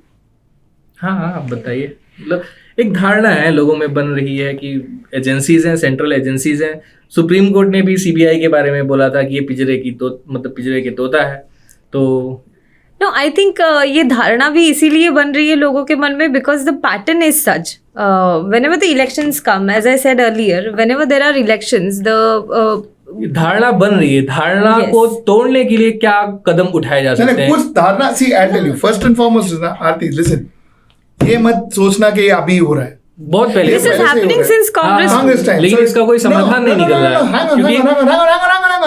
हाँ, आप बताइए। मतलब एक धारणा है लोगों में बन रही है कि एजेंसीज हैं, सेंट्रल एजेंसीज हैं। सुप्रीम कोर्ट ने भी सीबीआई के बारे में बोला था कि ये पिंजरे के तोता है। तो नो, आई थिंक ये धारणा भी इसीलिए बन रही है लोगों के मन में because the pattern is such. whenever the elections come, as I said earlier, whenever there are elections, धारणा बन रही है। धारणा को तोड़ने के लिए क्या कदम उठाए जा सकते हैं? कुछ धारणा, see I'll tell you, first and foremost is ना, आरती listen, ये मत सोचना कि ये अभी हो रहा है, बहुत पहले This is पहले से happening हो रहा है। since Congress. Congress time. लेकिन इसका कोई समाधान नहीं निकल रहा है, क्योंकि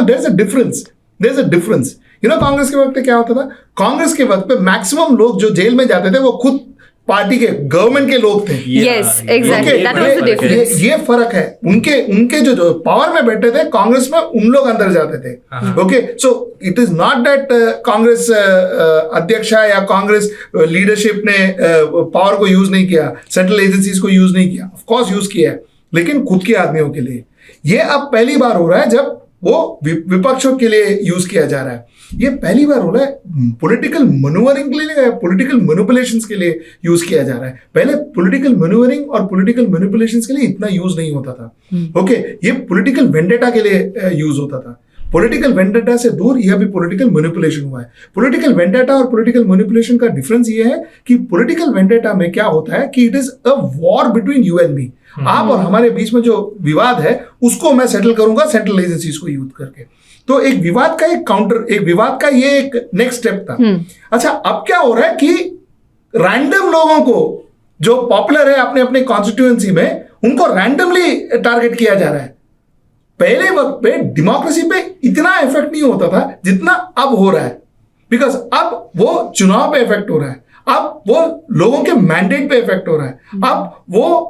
There's a difference. There's a difference. Congress के वक्त पे क्या होता था? कांग्रेस के वक्त पे मैक्सिमम लोग जो जेल में जाते थे वो खुद पार्टी के, गवर्नमेंट के लोग थे। Yes, exactly. That was the difference. ये फर्क है। उनके जो पावर में बैठे थे कांग्रेस में, उन लोग अंदर जाते थे। Okay, so it is not that Congress अध्यक्ष या कांग्रेस लीडरशिप ने पावर को यूज नहीं किया, सेंट्रल एजेंसीज को यूज नहीं किया, ऑफ कोर्स यूज किया है, लेकिन खुद के आदमियों के लिए। ये अब पहली बार हो रहा है जब वो विपक्षों के लिए यूज किया जा रहा है। ये पहली बार हो रहा है पॉलिटिकल मैन्यूवरिंग के लिए, पॉलिटिकल मैनिपुलेशंस के लिए यूज किया जा रहा है। पहले पॉलिटिकल मैन्यूवरिंग और पॉलिटिकल मैनिपुलेशंस के लिए इतना यूज नहीं होता था। ओके, ये पॉलिटिकल वेंडेटा के लिए यूज होता था। पॉलिटिकल वेंडेटा से दूर यह भी पॉलिटिकल मैनिपुलेशन हुआ है। पॉलिटिकल वेंडेटा और पॉलिटिकल मैनिपुलेशन का डिफरेंस ये है कि पॉलिटिकल वेंडेटा में क्या होता है कि it is a war between you and me. आप और हमारे बीच में जो विवाद है उसको मैं सेटल करूंगा सेंट्रल एजेंसीज को यूज करके। तो एक विवाद का ये एक नेक्स्ट स्टेप था। अच्छा, अब क्या हो रहा है कि रैंडम लोगों को जो पॉपुलर है अपने अपने कॉन्स्टिट्यूएंसी में, उनको रैंडमली टारगेट किया जा रहा है। पहले वक्त पे डेमोक्रेसी पे इतना इफेक्ट नहीं होता था जितना अब हो रहा है, बिकॉज अब वो चुनाव पे इफेक्ट हो रहा है, अब वो लोगों के मैंडेट पे इफेक्ट हो रहा है, अब वो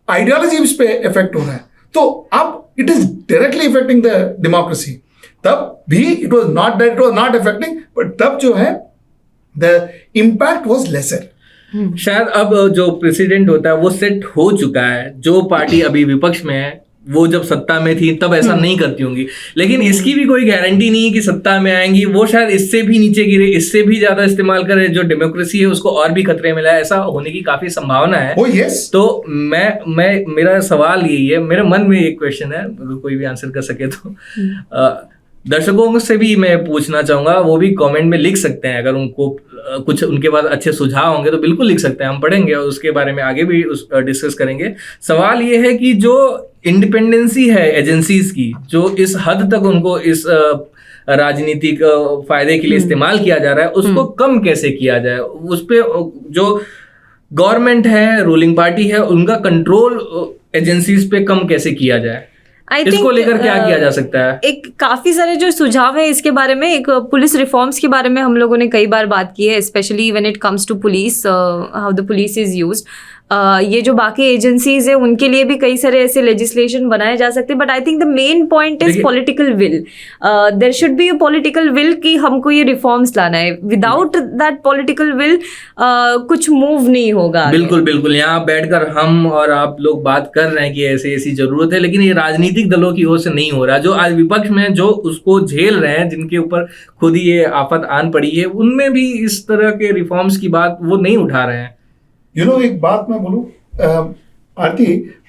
आइडियोलॉजीज पे इफेक्ट हो रहा है। तो अब it is directly affecting the democracy. तब भी it was not affecting, but तब जो है द इम्पैक्ट वाज लेसर। शायद अब जो प्रेसिडेंट होता है वो सेट हो चुका है। जो पार्टी अभी विपक्ष में है वो जब सत्ता में थी तब ऐसा नहीं करती होंगी, लेकिन इसकी भी कोई गारंटी नहीं है कि सत्ता में आएंगी वो शायद इससे भी नीचे गिरे, इससे भी ज्यादा इस्तेमाल करे, जो डेमोक्रेसी है उसको और भी खतरे में लाए। ऐसा होने की काफी संभावना है। Oh, yes. तो मेरा सवाल यही है, मेरे मन में एक क्वेश्चन है, अगर कोई भी आंसर कर सके तो। दर्शकों से भी मैं पूछना चाहूंगा, वो भी कमेंट में लिख सकते हैं, अगर उनको कुछ उनके पास अच्छे सुझाव होंगे तो बिल्कुल लिख सकते हैं, हम पढ़ेंगे और उसके बारे में आगे भी डिस्कस करेंगे। सवाल ये है कि जो इंडिपेंडेंसी है एजेंसीज की, जो इस हद तक उनको इस राजनीतिक फायदे के लिए इस्तेमाल किया जा रहा है, उसको कम कैसे किया जाए, उस पे जो गवर्नमेंट है, रूलिंग पार्टी है, उनका कंट्रोल एजेंसीज पे कम कैसे किया जाए, इसको लेकर क्या किया जा सकता है? एक काफी सारे जो सुझाव है इसके बारे में, एक पुलिस रिफॉर्म्स के बारे में हम लोगों ने कई बार बात की है, specially when it comes to police, how the police is used. ये जो बाकी एजेंसीज है उनके लिए भी कई सारे ऐसे लेजिस्लेशन बनाए जा सकते हैं, but I think the main point is political will. There should be a political will कि हमको ये रिफॉर्म्स लाना है। विदाउट दैट पॉलिटिकल विल कुछ मूव नहीं होगा। बिल्कुल बिल्कुल, यहाँ बैठकर हम और आप लोग बात कर रहे हैं कि ऐसी ऐसी जरूरत है, लेकिन ये राजनीतिक दलों की ओर से नहीं हो रहा। जो आज विपक्ष में जो उसको झेल रहे हैं, जिनके ऊपर खुद ही ये आफत आन पड़ी है, उनमें भी इस तरह के रिफॉर्म्स की बात वो नहीं उठा रहे हैं। एक बात मैं बोलूं आरती,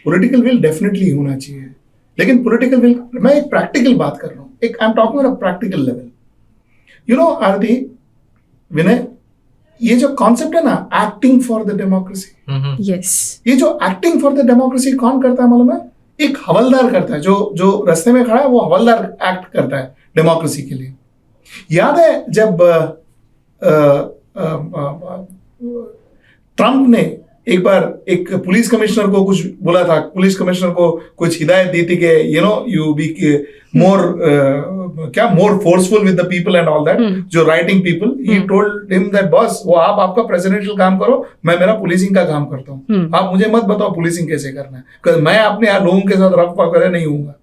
पॉलिटिकल विल डेफिनेटली होना चाहिए, लेकिन पॉलिटिकल विल, मैं एक प्रैक्टिकल बात कर रहा हूं, एक I am talking about a practical level. Aarti, Vinay, ये जो कॉन्सेप्ट है ना, acting for the democracy, yes, ये जो एक्टिंग फॉर द डेमोक्रेसी कौन करता है मालूम है? एक हवलदार करता है, जो रास्ते में खड़ा है वो हवलदार एक्ट करता है डेमोक्रेसी के लिए। याद है जब ट्रंप ने एक बार एक पुलिस कमिश्नर को कुछ बोला था, पुलिस कमिश्नर को कुछ हिदायत दी थी कि you be more forceful with the people and all that, जो right wing people, he told him that boss, वो आप आपका प्रेसिडेंशियल काम करो, मैं मेरा पुलिसिंग का काम करता हूँ, आप मुझे मत बताओ पुलिसिंग कैसे करना है, क्योंकि मैं अपने लोगों के साथ रफ वगैरह नहीं हूँगा।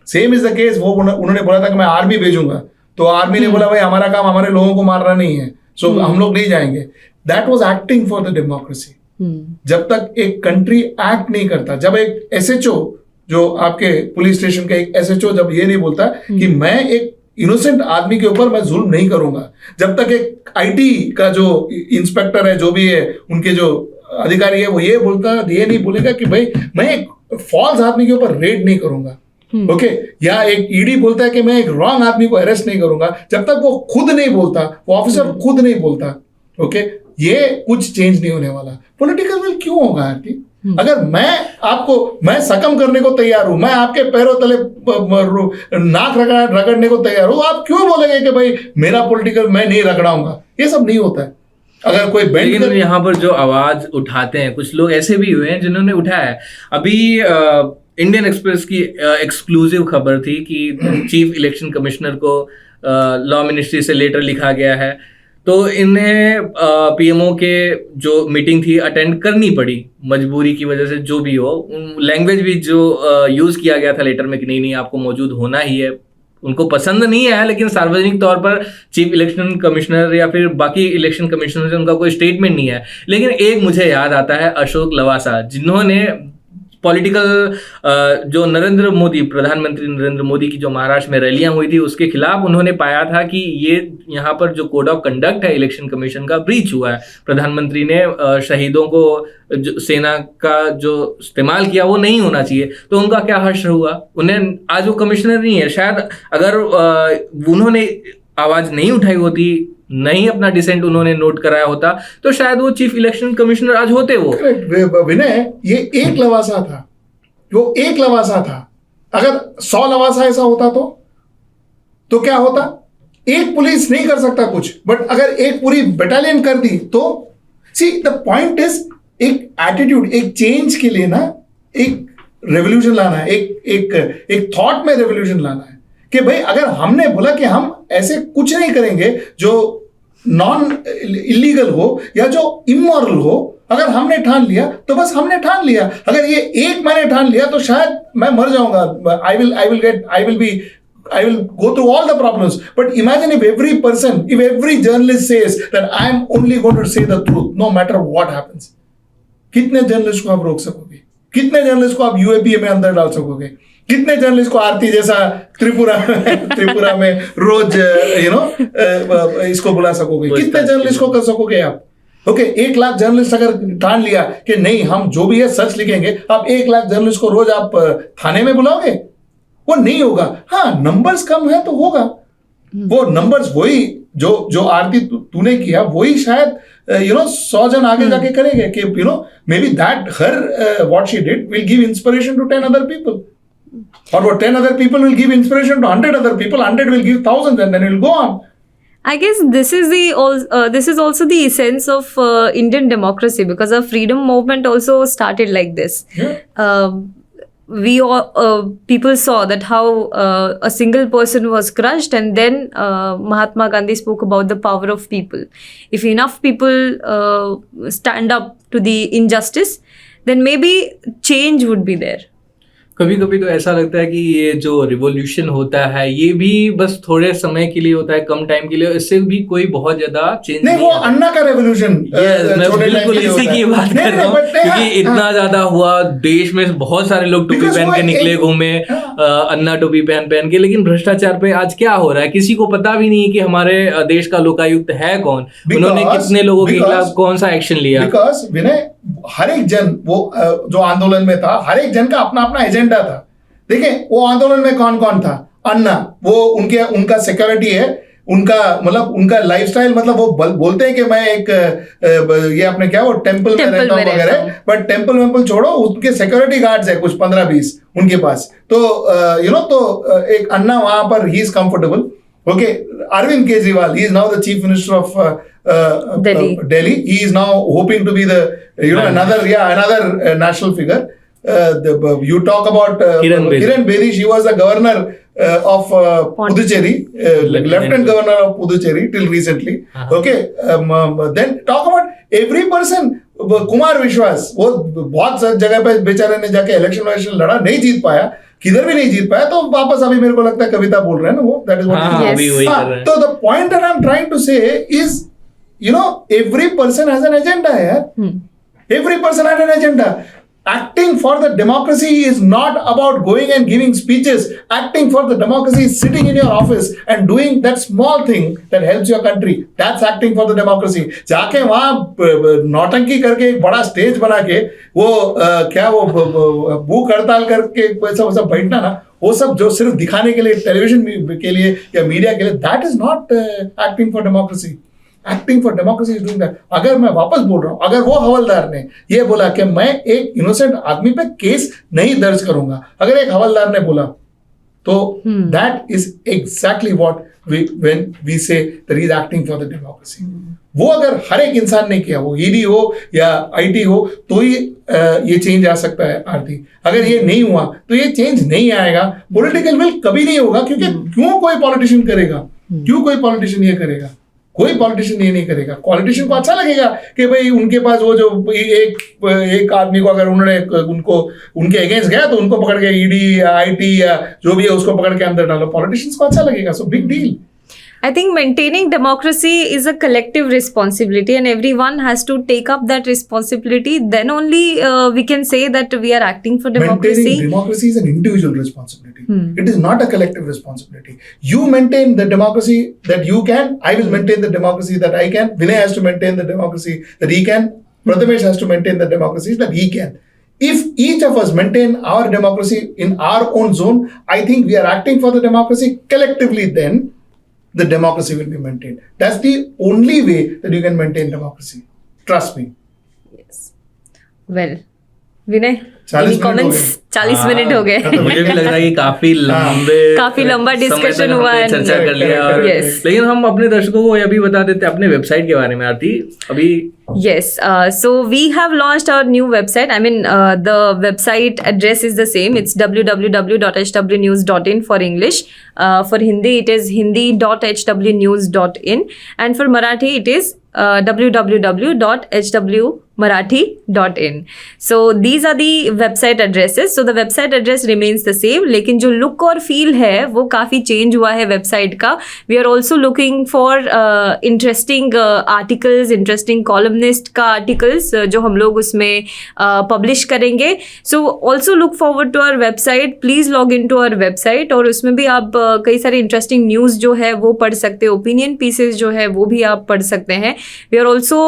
सेम इज द केस, वो उन्होंने बोला था कि मैं आर्मी भेजूंगा, तो आर्मी ने बोला भाई हमारा काम हमारे लोगों को मारना नहीं है, सो हम लोग नहीं जाएंगे। That was acting for the democracy. जब तक एक कंट्री एक्ट नहीं करता, जब एक एसएचओ, जो आपके पुलिस स्टेशन का एक एसएचओ जब ये नहीं बोलता कि मैं एक इनोसेंट आदमी के ऊपर मैं जुल्म नहीं करूंगा, जब तक एक आईटी का जो इंस्पेक्टर है, जो भी है, उनके जो अधिकारी है, वो ये नहीं बोलेगा कि भाई मैं एक फॉल्स आदमी के ऊपर रेड नहीं करूंगा, ओके, या एक ईडी बोलता है कि मैं एक रॉन्ग आदमी को अरेस्ट नहीं करूंगा, जब तक वो खुद नहीं बोलता, वो ऑफिसर खुद नहीं बोलता, ओके, ये कुछ चेंज नहीं होने वाला। पॉलिटिकल विल क्यों होगा आरती? अगर मैं सकम करने को तैयार हूं, मैं आपके पैरों तले नाक रगड़ने को तैयार हूं, आप क्यों बोलेंगे कि भाई मेरा पॉलिटिकल मैं नहीं रगड़ाऊंगा? ये सब नहीं होता है। अगर कोई बेंड लेकिन यहाँ पर जो आवाज उठाते हैं कुछ लोग ऐसे भी हुए हैं जिन्होंने उठाया है। अभी इंडियन एक्सप्रेस की एक्सक्लूसिव खबर थी कि चीफ इलेक्शन कमिश्नर को लॉ मिनिस्ट्री से लेटर लिखा गया है, तो इन्हें पीएमओ के जो मीटिंग थी अटेंड करनी पड़ी मजबूरी की वजह से, जो भी हो। लैंग्वेज भी जो यूज़ किया गया था लेटर में कि नहीं आपको मौजूद होना ही है, उनको पसंद नहीं आया, लेकिन सार्वजनिक तौर पर चीफ इलेक्शन कमिश्नर या फिर बाकी इलेक्शन कमिश्नर से उनका कोई स्टेटमेंट नहीं है। लेकिन एक मुझे याद आता है अशोक लवासा, जिन्होंने पॉलिटिकल जो नरेंद्र मोदी, प्रधानमंत्री नरेंद्र मोदी की जो महाराष्ट्र में रैलियां हुई थी उसके खिलाफ उन्होंने पाया था कि ये यहाँ पर जो कोड ऑफ कंडक्ट है इलेक्शन कमीशन का ब्रीच हुआ है। प्रधानमंत्री ने शहीदों को जो सेना का जो इस्तेमाल किया वो नहीं होना चाहिए, तो उनका क्या हर्ष हुआ। उन्हें आज वो कमिश्नर नहीं है, शायद अगर उन्होंने आवाज नहीं उठाई होती, नहीं अपना डिसेंट उन्होंने नोट कराया होता, तो शायद वो चीफ इलेक्शन कमिश्नर आज होते। वो विनय, ये एक लवासा था, वो एक लवासा था। अगर 100 लवासा ऐसा होता तो क्या होता? एक पुलिस नहीं कर सकता कुछ, बट अगर एक पूरी बटालियन कर दी तो सी द पॉइंट इज, एक एटीट्यूड, एक चेंज के लिए ना एक रेवोल्यूशन लाना है, एक थॉट में रेवोल्यूशन लाना है कि भाई अगर हमने बोला कि हम ऐसे कुछ नहीं करेंगे जो नॉन इलीगल हो या जो इमोरल हो, अगर हमने ठान लिया तो बस हमने ठान लिया। अगर ये एक मैंने ठान लिया तो शायद मैं मर जाऊंगा, I will go through all the problems. But imagine if every journalist says that I am only going to say the truth no matter what happens. कितने जर्नलिस्ट को आप रोक सकोगे? कितने जर्नलिस्ट को आप यूएपीए में अंदर डाल सकोगे? कितने जर्नलिस्ट को आरती जैसा त्रिपुरा में रोज इसको बुला सकोगे? कितने जर्नलिस्ट को कर सकोगे आप? ओके, 1 लाख जर्नलिस्ट अगर ठान लिया कि नहीं हम जो भी है सच लिखेंगे, आप 1 लाख जर्नलिस्ट को रोज आप थाने में बुलाओगे? वो नहीं होगा। हाँ, नंबर्स कम है तो होगा, वो नंबर्स वही जो आरती तूने किया वही शायद 100 जन आगे जाके करेंगे कि maybe that her what she did will give inspiration to 10 other people. Or what 10 other people will give inspiration to 100 other people, 100 will give thousands, and then it will go on. I guess this is also the essence of Indian democracy, because our freedom movement also started like this. Yeah. People saw that how a single person was crushed, and then Mahatma Gandhi spoke about the power of people. If enough people stand up to the injustice, then maybe change would be there. कभी कभी तो ऐसा लगता है कि ये जो revolution होता है ये भी बस थोड़े समय के लिए होता है, कम टाइम के लिए, इससे भी कोई बहुत ज्यादा चेंज नहीं। वो अन्ना का रेवोल्यूशन, मैं बिल्कुल इसी की बात कर रहा हूँ, क्योंकि इतना ज्यादा हुआ, देश में बहुत सारे लोग टोपी पहन के निकले घूमे, अन्ना टोपी पहन के, लेकिन भ्रष्टाचार पे आज क्या हो रहा है किसी को पता भी नहीं कि हमारे देश का लोकायुक्त है कौन, उन्होंने कितने लोगों के खिलाफ कौन सा एक्शन लिया। बिकॉज विनय, हर एक जन, वो जो आंदोलन में था, हर एक जन का अपना अपना एजेंडा था। देखिए वो आंदोलन में कौन कौन था? अन्ना, वो उनका सिक्योरिटी है, उनका मतलब उनका लाइफस्टाइल, मतलब वो बोलते हैं कि मैं एक ये अपने क्या वो टेंपल में रहता हूँ वगैरह, बट टेंपल छोड़ो, उनके सिक्योरिटी गार्ड्स है कुछ 15-20 उनके पास। तो तो एक अन्ना वहां पर he is comfortable. Okay, Arvind Kejriwal, he is now the chief minister of Delhi. He is now hoping to be the another national figure. You talk about Kiran Bedi. She was the governor of Puducherry, lieutenant governor of Puducherry till recently. Okay, then talk about every person. Kumar विश्वास, वो बहुत जगह पे बेचारे ने जाके election लड़ा, नहीं जीत पाया, किधर भी नहीं जीत पाया, तो वापस अभी मेरे को लगता है कविता बोल रहे हैं ना वो, दैट इज व्हाट। तो the point that I am trying to say is every person has an agenda यार, every person has an agenda. Acting for the democracy is not about going and giving speeches. Acting for the democracy is sitting in your office and doing that small thing that helps your country. That's acting for the democracy. जाके वहाँ नौटंकी करके एक बड़ा stage बना के वो क्या वो भूख हड़ताल करके वैसा बैठना ना, वो सब जो सिर्फ दिखाने के लिए, टेलीविजन के लिए या मीडिया के लिए, that is not acting for democracy. Acting for democracy is doing that. अगर मैं वापस बोल रहा हूं, अगर वो हवलदार ने ये बोला कि मैं एक इनोसेंट आदमी पे केस नहीं दर्ज करूंगा, अगर एक हवलदार ने बोला, तो that is exactly what when we say that he is acting for the democracy. वो अगर हर एक इंसान ने किया, वो ईडी हो या आईटी हो, तो ये चेंज आ सकता है आरती. अगर ये नहीं हुआ तो ये चेंज नहीं आएगा. पॉलिटिकल विल कभी नहीं होगा, क्योंकि क्यों कोई पॉलिटिशियन करेगा, क्यों कोई पॉलिटिशियन ये करेगा, कोई पॉलिटिशियन ये नहीं करेगा. पॉलिटिशियन को अच्छा लगेगा कि भाई उनके पास वो जो एक आदमी को अगर उन्होंने उनको उनके अगेंस्ट गया तो उनको पकड़ के ईडी या आईटी या जो भी है उसको पकड़ के अंदर डालो. पॉलिटिशियंस को अच्छा लगेगा. So big deal. I think maintaining democracy is a collective responsibility, and everyone has to take up that responsibility. Then only we can say that we are acting for democracy. Maintaining democracy is an individual responsibility. It is not a collective responsibility. You maintain the democracy that you can. I will maintain the democracy that I can. Vinay has to maintain the democracy that he can. Prathamesh has to maintain the democracy that he can. If each of us maintain our democracy in our own zone, I think we are acting for the democracy collectively. Then the democracy will be maintained. That's the only way that you can maintain democracy. Trust me. Yes. Well, Vinay, 40 any minute comments? हो गए. 40 minute हो गए. मुझे भी लग रहा है कि काफी लंबा समय discussion तक हुआ हमने है. चर्चा कर लिया. और Yes. लेकिन हम अपने दर्शकों को ये भी बता देते हैं अपने वेबसाइट के बारे में. आरती, अभी Yes, so we have launched our new website. I mean, the website address is the same. It's www.hwnews.in for English. For Hindi, it is hindi.hwnews.in. And for Marathi, it is www.hwmarathi.in. So these are the website addresses. So the website address remains the same. लेकिन जो look और feel है वो काफ़ी change हुआ है website का. We are also looking for interesting articles, interesting columnist का articles जो हम लोग उसमें publish करेंगे. So also look forward to our website. Please log into our website और उसमें भी आप कई सारे interesting news जो है वो पढ़ सकते हैं. Opinion pieces जो है वो भी आप पढ़ सकते हैं. We are also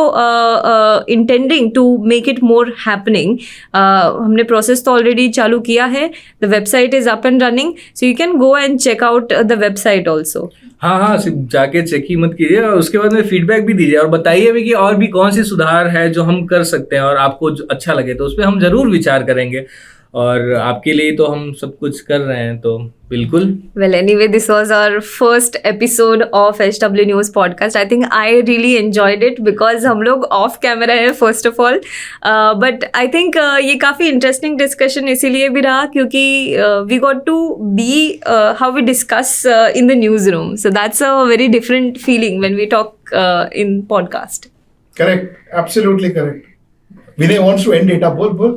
intending to make it more happening. हमने process तो already चालू किया है. The website is up and running, so you can go and check out the website also. हाँ, सिर्फ जाके चेक ही मत कीजिए और उसके बाद में फीडबैक भी दीजिए और बताइए भी कि और भी कौन सी सुधार है जो हम कर सकते हैं और आपको जो अच्छा लगे तो उस पर हम जरूर विचार करेंगे. और आपके लिए तो हम सब कुछ कर रहे हैं, तो बिल्कुल. Well, anyway, this was our first episode of HW News podcast. I think I really enjoyed it because हम लोग off camera है first of all. But I think ये काफ़ी interesting discussion इसीलिए भी रहा क्योंकि we got to be how we discuss in the newsroom. So that's a very different feeling when we talk in podcast. Correct. Absolutely correct. Vinay wants to end it. अब बोल.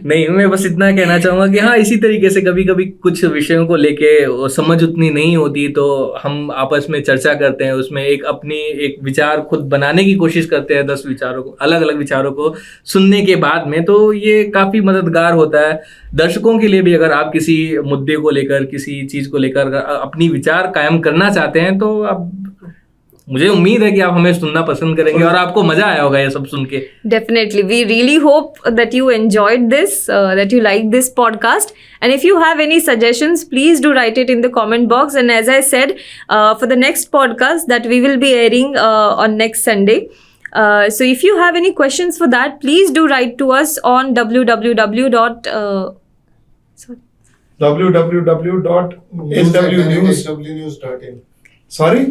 नहीं, मैं बस इतना कहना चाहूँगा कि हाँ, इसी तरीके से कभी कभी कुछ विषयों को लेके समझ उतनी नहीं होती तो हम आपस में चर्चा करते हैं, उसमें एक विचार खुद बनाने की कोशिश करते हैं. 10 विचारों को, अलग अलग विचारों को सुनने के बाद में, तो ये काफ़ी मददगार होता है दर्शकों के लिए भी. अगर आप किसी मुद्दे को लेकर, किसी चीज़ को लेकर अपनी विचार कायम करना चाहते हैं तो आप, मुझे उम्मीद है कि आप हमें सुनना पसंद करेंगे और आपको मजा आया होगा ये सब सुन के. Definitely. We really hope that you enjoyed this, that you liked this podcast. And if you have any suggestions, please do write it in the comment box. And as I said, for the next podcast that we will be airing on next Sunday. So if you have any questions for that, please do write to us on www.hwnews.in. Sorry?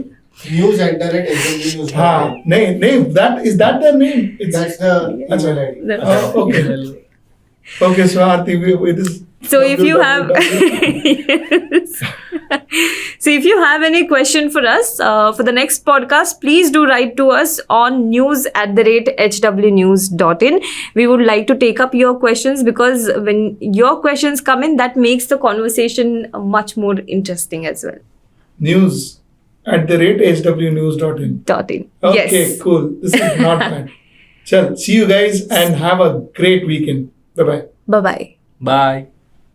news@hwnews.in. हाँ, नहीं, that is that the name? That's the email ID. Okay. Okay, so Aarti, it is. So if you have so if you have any question for us for the next podcast, please do write to us on news@hwnews.in. We would like to take up your questions because when your questions come in, that makes the conversation much more interesting as well. news@hwnews.in. .in. Okay, Yes. cool. This is not bad. Chal, see you guys and have a great weekend. Bye-bye. Bye-bye. Bye.